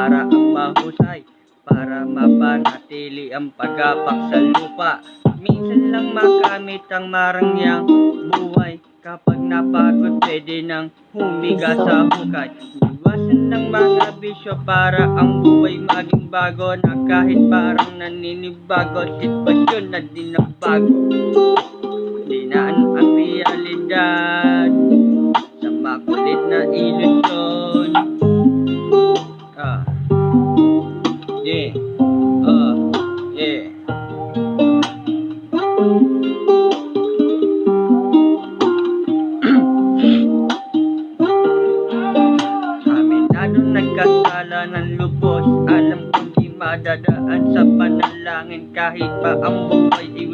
para ang mahusay, para mapanatili ang pag-apak sa lupa. Minsan lang makamit ang marangyang buhay, kapag napagod pwede nang humiga sa hukay. Iwasan ng mga bisyo para ang buhay maging bago, na kahit parang naninibago, sitwasyon na din ang bago. Dinaan ang realidad sa makulit na ilusyon. Yeah, yeah. Aminado nagkasala ng lubos, alam kong di madadaan sa panalangin, kahit pa ang buhay ay